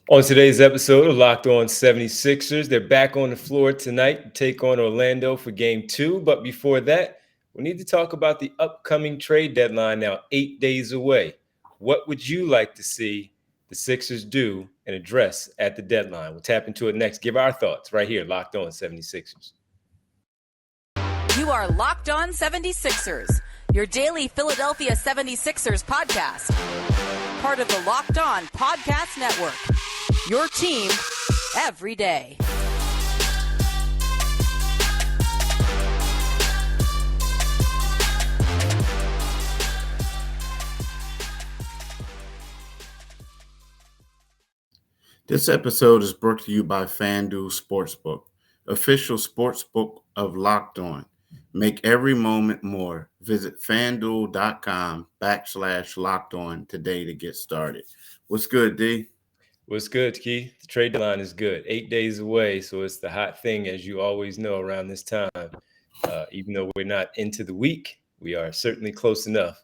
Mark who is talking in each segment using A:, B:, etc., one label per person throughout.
A: On today's episode of Locked On 76ers, they're back on the floor tonight to take on Orlando for game two. But before that, we need to talk about the upcoming trade deadline now 8 days away. What would you like to see the Sixers do and address at the deadline? We'll tap into it next. Give our thoughts right here, Locked On 76ers.
B: You are Locked On 76ers, your daily Philadelphia 76ers podcast. Part of the Locked On Podcast Network. Your team every day.
C: This episode is brought to you by FanDuel Sportsbook, official sportsbook of Locked On. Make every moment more. Visit FanDuel.com/Locked On today to get started. What's good, D?
A: What's good, Keith? The trade deadline is good. 8 days away, so it's the hot thing, as you always know, around this time. Even though we're not into the week, we are certainly close enough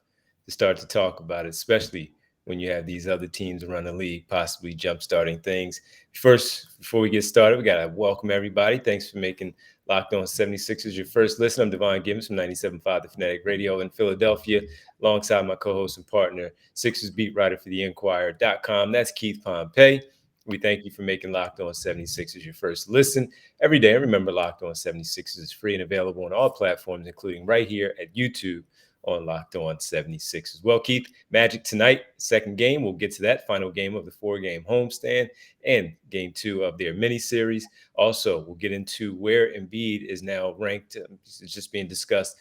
A: to start to talk about it, especially when you have these other teams around the league possibly jump-starting things. First, before we get started, we got to welcome everybody. Thanks for making Locked On 76ers your first listen. I'm Devon Gibbons from 97.5 The Fanatic Radio in Philadelphia, alongside my co-host and partner, Sixers beat writer for the Inquirer.com. That's Keith Pompey. We thank you for making Locked On 76ers your first listen every day. And remember, Locked On 76ers is free and available on all platforms, including right here at YouTube on Locked On 76 as well. Keith, Magic tonight, second game. We'll get to that final game of the four-game homestand and game two of their mini-series. Also, we'll get into where Embiid is now ranked. It's just being discussed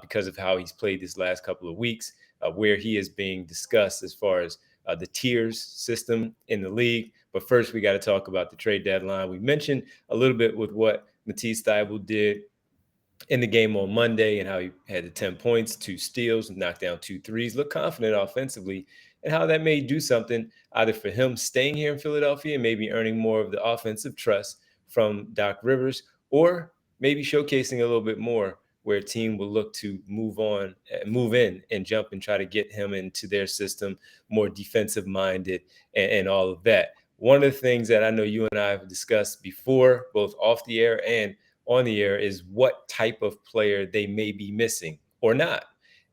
A: because of how he's played this last couple of weeks, where he is being discussed as far as the tiers system in the league. But first, we got to talk about the trade deadline. We mentioned a little bit with what Matisse Thybulle did in the game on Monday and how he had the 10 points, 2 steals, knocked down 2 threes, looked confident offensively, and how that may do something either for him staying here in Philadelphia and maybe earning more of the offensive trust from Doc Rivers, or maybe showcasing a little bit more where a team will look to move in and jump and try to get him into their system, more defensive minded and all of that. One of the things that I know you and I have discussed before, both off the air and on the air, is what type of player they may be missing or not.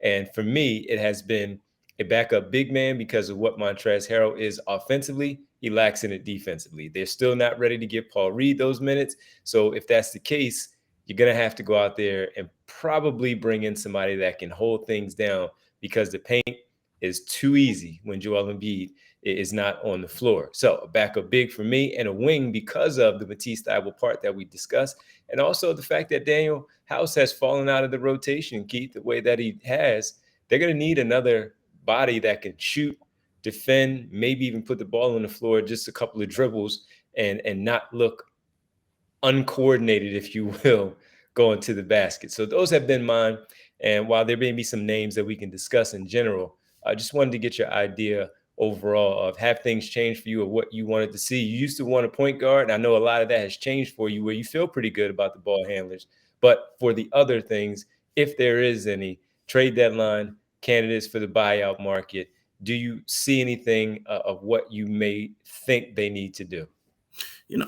A: And for me, it has been a backup big man because of what Montrezl Harrell is offensively. He lacks in it defensively. They're still not ready to give Paul Reed those minutes. So if that's the case, you're going to have to go out there and probably bring in somebody that can hold things down, because the paint is too easy when Joel Embiid is not on the floor. So a backup big for me, and a wing because of the Matisse Thybulle part that we discussed. And also the fact that Daniel House has fallen out of the rotation, Keith, the way that he has. They're going to need another body that can shoot, defend, maybe even put the ball on the floor, just a couple of dribbles, and not look uncoordinated, if you will, going to the basket. So those have been mine. And while there may be some names that we can discuss in general, I just wanted to get your idea overall of, have things changed for you, or what you wanted to see? You used to want a point guard, and I know a lot of that has changed for you, where you feel pretty good about the ball handlers. But for the other things, if there is any trade deadline candidates for the buyout market, do you see anything of what you may think they need to do?
C: In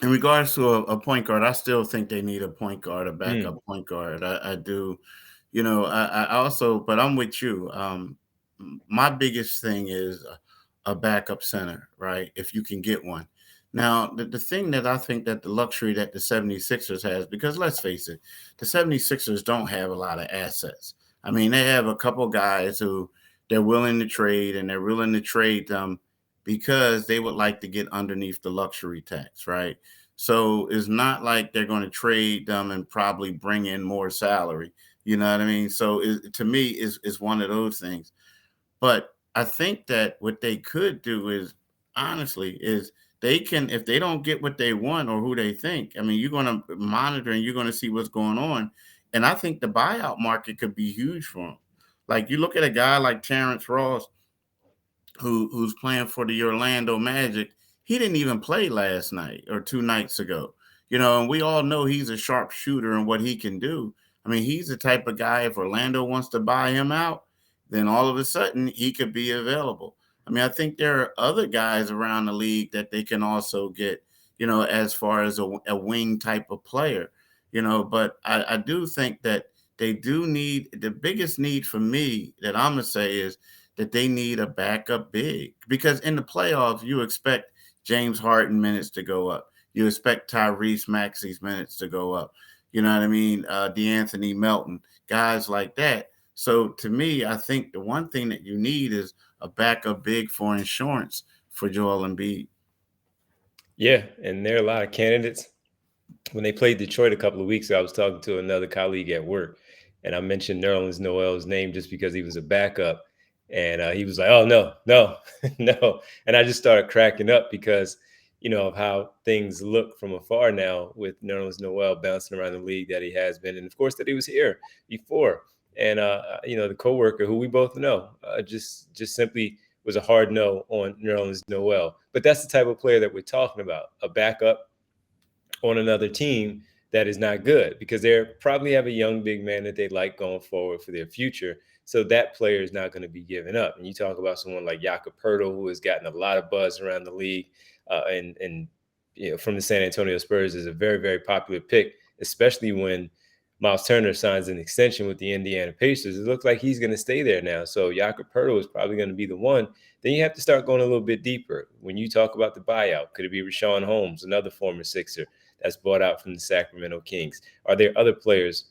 C: regards to a point guard, I still think they need a point guard, a backup point guard. I do. I also, but I'm with you. My biggest thing is a backup center, right? If you can get one. Now, the thing that I think that the luxury that the 76ers has, because let's face it, the 76ers don't have a lot of assets. I mean, they have a couple guys who they're willing to trade, and they're willing to trade them because they would like to get underneath the luxury tax, right? So it's not like they're going to trade them and probably bring in more salary. You know what I mean? So to me, is one of those things. But I think that what they could do is, honestly, is they can, if they don't get what they want or who they think, I mean, you're going to monitor and you're going to see what's going on. And I think the buyout market could be huge for them. Like, you look at a guy like Terrence Ross, who's playing for the Orlando Magic. He didn't even play last night or 2 nights ago. And we all know he's a sharp shooter and what he can do. I mean, he's the type of guy, if Orlando wants to buy him out, then all of a sudden he could be available. I mean, I think there are other guys around the league that they can also get, as far as a wing type of player, but I do think that they do need the biggest need for me that I'm going to say is that they need a backup big because in the playoffs, you expect James Harden minutes to go up. You expect Tyrese Maxey's minutes to go up. You know what I mean? DeAnthony Melton, guys like that. So to me, I think the one thing that you need is a backup big for insurance for Joel Embiid.
A: Yeah, and there are a lot of candidates. When they played Detroit a couple of weeks ago, I was talking to another colleague at work, and I mentioned Nerlens Noel's name just because he was a backup, and he was like, "Oh no, no, no," and I just started cracking up because of how things look from afar now with Nerlens Noel bouncing around the league that he has been, and of course that he was here before, and the coworker who we both know just simply was a hard no on Nerlens Noel, but that's the type of player that we're talking about, a backup on another team that is not good because they probably have a young big man that they like going forward for their future. So that player is not going to be given up. And you talk about someone like Jakob Poeltl, who has gotten a lot of buzz around the league, and from the San Antonio Spurs is a very, very popular pick, especially when Miles Turner signs an extension with the Indiana Pacers. It looks like he's going to stay there now. So Jakob Poeltl is probably going to be the one. Then you have to start going a little bit deeper. When you talk about the buyout, could it be Richaun Holmes, another former Sixer that's bought out from the Sacramento Kings? Are there other players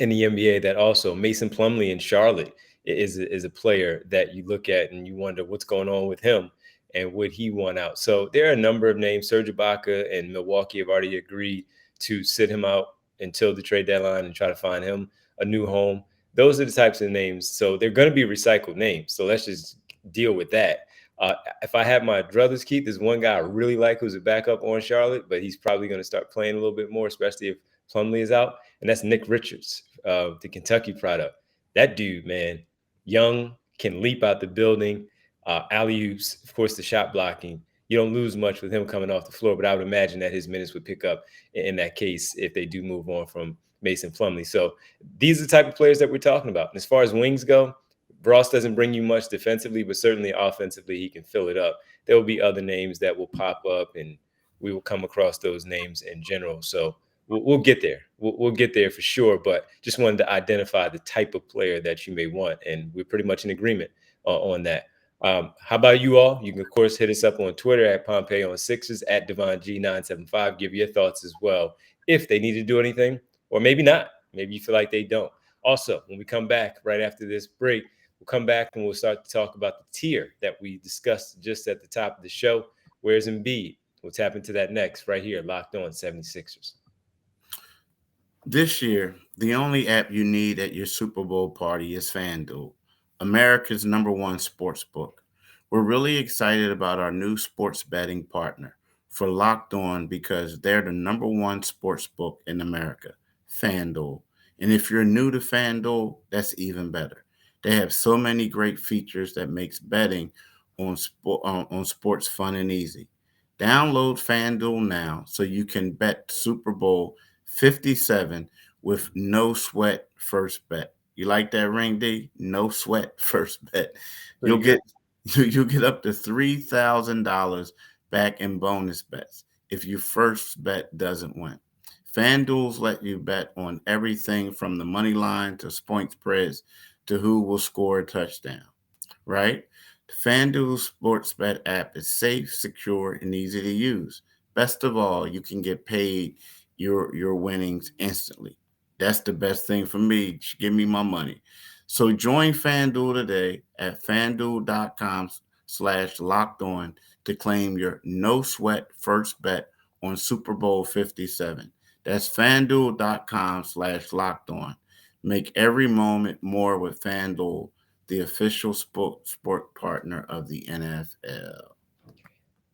A: in the NBA that also Mason Plumlee in Charlotte is a player that you look at and you wonder what's going on with him and would he want out? So there are a number of names. Serge Ibaka and Milwaukee have already agreed to sit him out until the trade deadline and try to find him a new home. Those are the types of names. So they're going to be recycled names. So let's just deal with that. If I have my druthers, Keith, there's one guy I really like who's a backup on Charlotte, but he's probably going to start playing a little bit more, especially if Plumlee is out, and that's Nick Richards, the Kentucky product. That dude, man, young, can leap out the building, alley-oops, of course, the shot blocking. You don't lose much with him coming off the floor, but I would imagine that his minutes would pick up in that case if they do move on from Mason Plumlee. So these are the type of players that we're talking about. And as far as wings go, Ross doesn't bring you much defensively, but certainly offensively, he can fill it up. There will be other names that will pop up, and we will come across those names in general. So we'll get there. We'll get there for sure. But just wanted to identify the type of player that you may want, and we're pretty much in agreement on that. How about you all? You can, of course, hit us up on Twitter at Pompey on Sixers, at DevonG975. Give your thoughts as well if they need to do anything, or maybe not. Maybe you feel like they don't. Also, when we come back right after this break, we'll come back and we'll start to talk about the tier that we discussed just at the top of the show. Where's Embiid? We'll tap into that next right here, Locked On 76ers.
C: This year, the only app you need at your Super Bowl party is FanDuel, America's #1 sports book. We're really excited about our new sports betting partner for Locked On because they're the #1 sports book in America, FanDuel. And if you're new to FanDuel, that's even better. They have so many great features that makes betting on sports fun and easy. Download FanDuel now so you can bet Super Bowl 57 with no sweat first bet. You like that ring, D? No sweat first bet.
A: Pretty
C: You'll
A: good.
C: get you'll get up to $3,000 back in bonus bets if your first bet doesn't win. FanDuel's let you bet on everything from the money line to point spreads to who will score a touchdown, right? The FanDuel Sportsbet app is safe, secure, and easy to use. Best of all, you can get paid your winnings instantly. That's the best thing for me. Give me my money. So join FanDuel today at fanduel.com/locked on to claim your no sweat first bet on Super Bowl 57. That's fanduel.com/locked on. Make every moment more with FanDuel, the official sport partner of the NFL.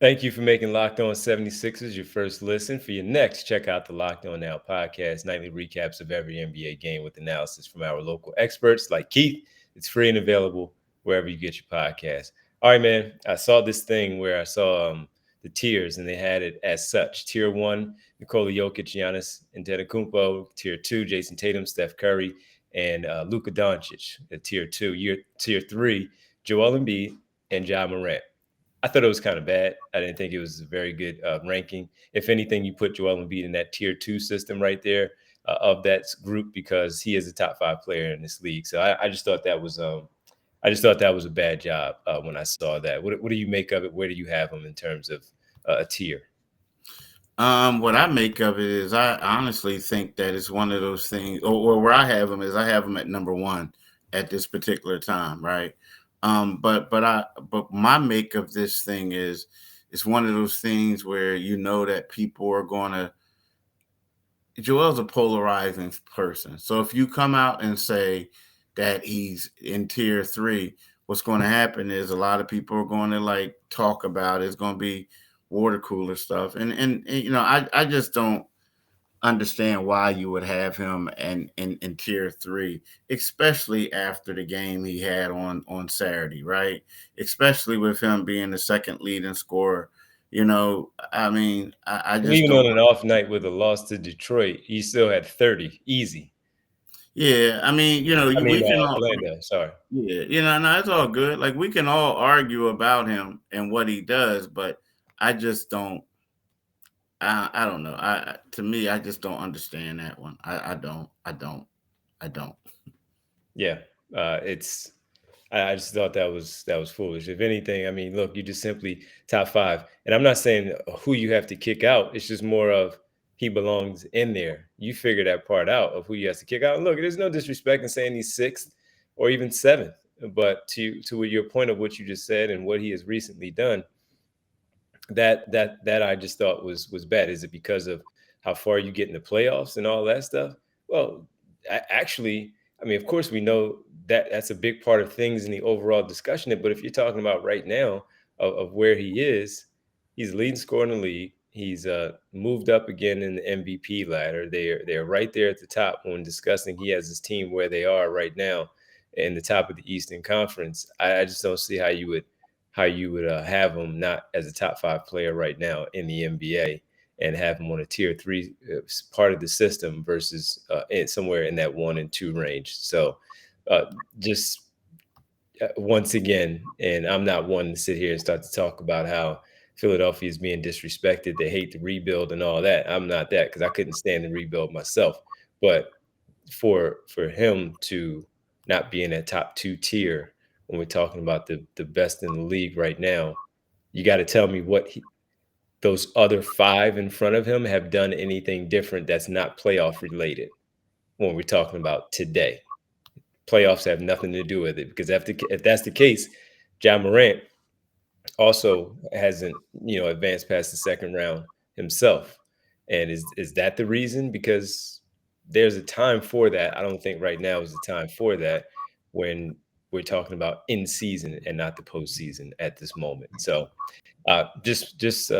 A: Thank you for making Locked On 76ers your first listen. For your next, check out the Locked On Now podcast, nightly recaps of every NBA game with analysis from our local experts like Keith. It's free and available wherever you get your podcast. All right, man. I saw this thing where I saw the tiers, and they had it as such. Tier 1, Nikola Jokic, Giannis Antetokounmpo. Tier 2, Jason Tatum, Steph Curry, and Luka Doncic. Tier 2. Tier 3, Joel Embiid, and Ja Morant. I thought it was kind of bad. I didn't think it was a very good ranking. If anything, you put Joel Embiid in that tier 2 system right there of that group because he is a top 5 player in this league. So I just thought that was a bad job when I saw that. What do you make of it? Where do you have him in terms of a tier?
C: What I make of it is I honestly think that it's one of those things, or where I have him is I have him at number one at this particular time, right? But my make of this thing is it's one of those things where you know that people are going to. Joel's a polarizing person, so if you come out and say that he's in tier 3, what's going to happen is a lot of people are going to like talk about it. It's going to be water cooler stuff, and I just don't understand why you would have him in tier 3, especially after the game he had on Saturday, right? Especially with him being the second leading scorer. I mean, I
A: And
C: just
A: even
C: don't.
A: on an off night with a loss to Detroit, he still had 30 easy.
C: Yeah, I mean,
A: I mean,
C: we can all.
A: Orlando. Sorry.
C: Yeah, no, it's all good. Like we can all argue about him and what he does, but I just don't. I don't know. To me, I just don't understand that one. I don't. I don't.
A: Yeah, it's. I just thought that was foolish. If anything, I mean, look, you just simply top 5, and I'm not saying who you have to kick out. It's just more of he belongs in there. You figure that part out of who you have to kick out. And look, there's no disrespect in saying he's 6th or even 7th, but to your point of what you just said and what he has recently done, that I just thought was bad. Is it because of how far you get in the playoffs and all that stuff? Well, actually, I mean, of course, we know that that's a big part of things in the overall discussion. But if you're talking about right now of where he is, he's the leading scorer in the league. He's moved up again in the MVP ladder. They're right there at the top when discussing. He has his team where they are right now in the top of the Eastern Conference. I just don't see how you would have him not as a top 5 player right now in the NBA and have him on a tier 3 part of the system versus somewhere in that 1 and 2 range. So uh, just once again, and I'm not one to sit here and start to talk about how Philadelphia is being disrespected. They hate the rebuild and all that. I'm not that because I couldn't stand the rebuild myself. But for him to not be in that top 2 tier when we're talking about the best in the league right now, you got to tell me what those other 5 in front of him have done anything different that's not playoff related when we're talking about today. Playoffs have nothing to do with it because if that's the case, John Morant also hasn't advanced past the second round himself. And is that the reason? Because there's a time for that. I don't think right now is the time for that when we're talking about in season and not the postseason at this moment. So just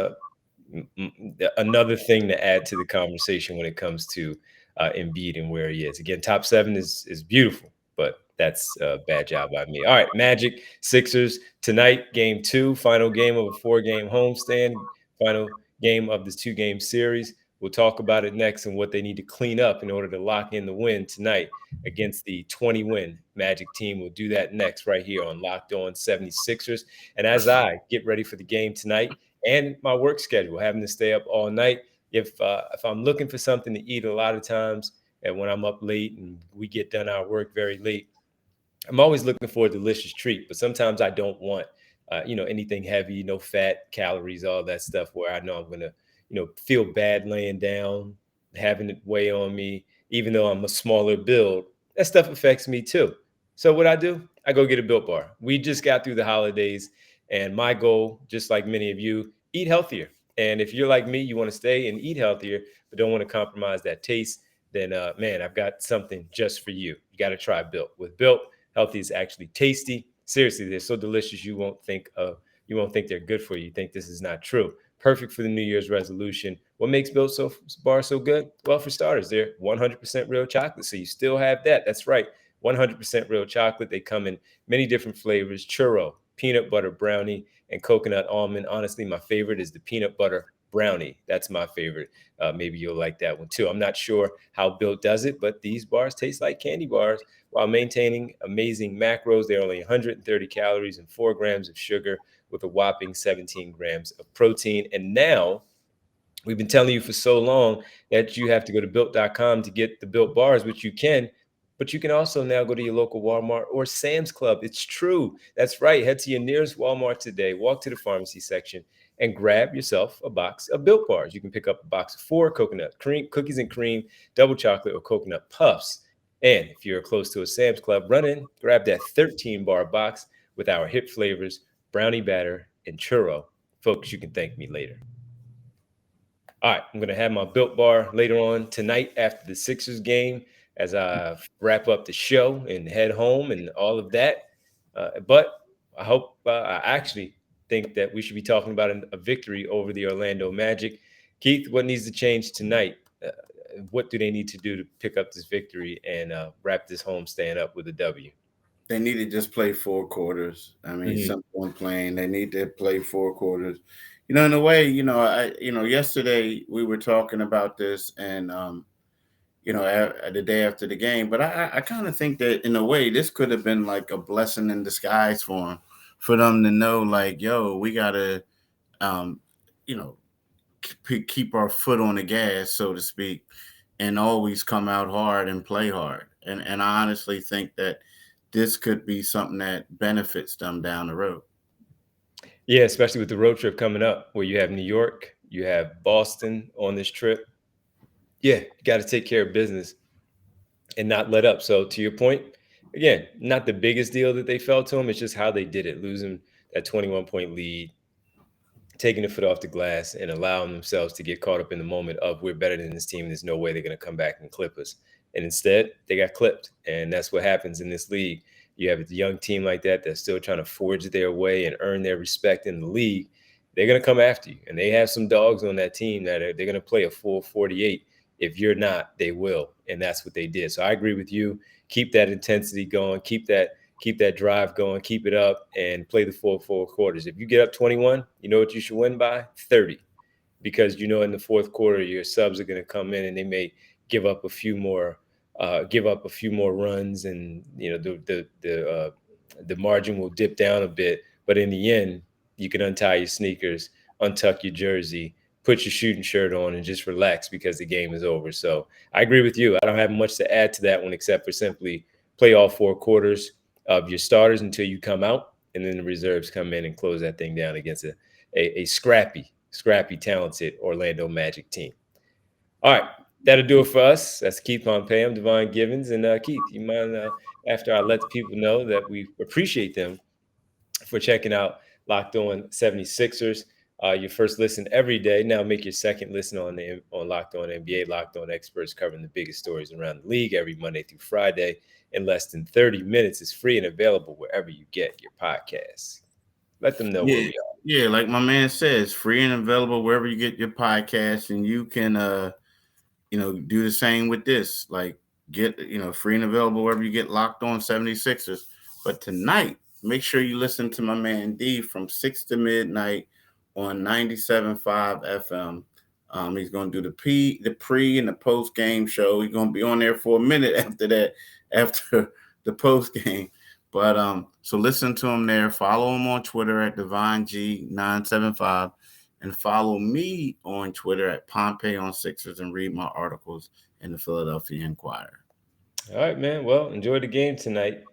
A: another thing to add to the conversation when it comes to Embiid and where he is. Again, top 7 is beautiful, but that's a bad job by me. All right, Magic Sixers tonight, game 2, final game of a 4-game homestand, final game of this 2-game series. We'll talk about it next and what they need to clean up in order to lock in the win tonight against the 20-win Magic team. We'll do that next right here on Locked On 76ers. And as I get ready for the game tonight and my work schedule, having to stay up all night, if I'm looking for something to eat a lot of times, and when I'm up late and we get done our work very late, I'm always looking for a delicious treat, but sometimes I don't want, anything heavy, no fat, calories, all that stuff where I know I'm going to, feel bad laying down, having it weigh on me, even though I'm a smaller build. That stuff affects me too. So what I do, I go get a Built Bar. We just got through the holidays, and my goal, just like many of you, eat healthier. And if you're like me, you want to stay and eat healthier, but don't want to compromise that taste, then man, I've got something just for you. You got to try Built. With Built, healthy is actually tasty. Seriously, they're so delicious you won't think they're good for you. You think this is not true. Perfect for the New Year's resolution. What makes Built Bar so good? Well, for starters, they're 100% real chocolate, so you still have that. That's right, 100% real chocolate. They come in many different flavors: churro, peanut butter brownie, and coconut almond. Honestly, my favorite is the peanut butter brownie. That's my favorite. Maybe you'll like that one too. I'm not sure how Built does it, but these bars taste like candy bars while maintaining amazing macros. They're only 130 calories and 4 grams of sugar with a whopping 17 grams of protein. And now, we've been telling you for so long that you have to go to built.com to get the Built bars, which you can, but you can also now go to your local Walmart or Sam's Club. It's true. That's right. Head to your nearest Walmart today, walk to the pharmacy section, and grab yourself a box of Built bars. You can pick up a box of 4 coconut cream, cookies and cream, double chocolate, or coconut puffs. And if you're close to a Sam's Club, run in, grab that 13 bar box with our hit flavors, brownie batter, and churro. Folks, you can thank me later. All right, I'm going to have my Built bar later on tonight after the Sixers game as I wrap up the show and head home and all of that. But I hope I actually think that we should be talking about a victory over the Orlando Magic. Keith, what needs to change tonight? What do they need to do to pick up this victory and wrap this home stand up with a W?
C: They need to just play 4 quarters. I mean, simple and plain. They need to play 4 quarters. In a way, yesterday we were talking about this and, the day after the game, but I kind of think that in a way, this could have been like a blessing in disguise for them to know, like, yo, we got to, keep our foot on the gas, so to speak, and always come out hard and play hard. And I honestly think that this could be something that benefits them down the road.
A: Yeah, especially with the road trip coming up where you have New York, you have Boston on this trip. Yeah, you got to take care of business and not let up. So to your point, again, not the biggest deal that they fell to them. It's just how they did it, losing that 21-point lead, taking the foot off the glass and allowing themselves to get caught up in the moment of we're better than this team. There's no way they're going to come back and clip us. And instead, they got clipped. And that's what happens in this league. You have a young team like that that's still trying to forge their way and earn their respect in the league. They're going to come after you. And they have some dogs on that team that they're going to play a full 48. If you're not, they will. And that's what they did. So I agree with you. Keep that intensity going. Keep that drive going. Keep it up and play the full 4 quarters. If you get up 21, you know what you should win by? 30. Because in the fourth quarter, your subs are going to come in and they may give up a few more runs, and the margin will dip down a bit. But in the end, you can untie your sneakers, untuck your jersey, put your shooting shirt on, and just relax because the game is over. So I agree with you. I don't have much to add to that one except for simply play all 4 quarters of your starters until you come out, and then the reserves come in and close that thing down against a scrappy, talented Orlando Magic team. All right, that'll do it for us. That's Keith Pompey. I'm Devon Givens. And Keith, you mind, after I let the people know that we appreciate them for checking out Locked On 76ers, your first listen every day. Now make your second listen on Locked On NBA. Locked On experts covering the biggest stories around the league every Monday through Friday in less than 30 minutes. It's free and available wherever you get your podcasts. Let them know where we are.
C: Yeah, like my man says, free and available wherever you get your podcasts, and you can do the same with this. Like, get free and available wherever you get Locked On 76ers. But tonight, make sure you listen to my man D from 6 to midnight on 97.5 FM. He's going to do the pre and the post game show. He's going to be on there for a minute after the post game. But so listen to him there. Follow him on Twitter at DivonG975, and follow me on Twitter at Pompey on Sixers, and read my articles in the Philadelphia Inquirer.
A: All right, man. Well, enjoy the game tonight,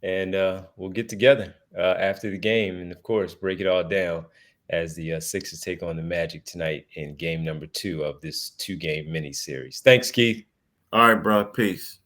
A: and we'll get together after the game, and of course, break it all down as the Sixers take on the Magic tonight in game number 2 of this 2-game mini series. Thanks, Keith.
C: All right, bro. Peace.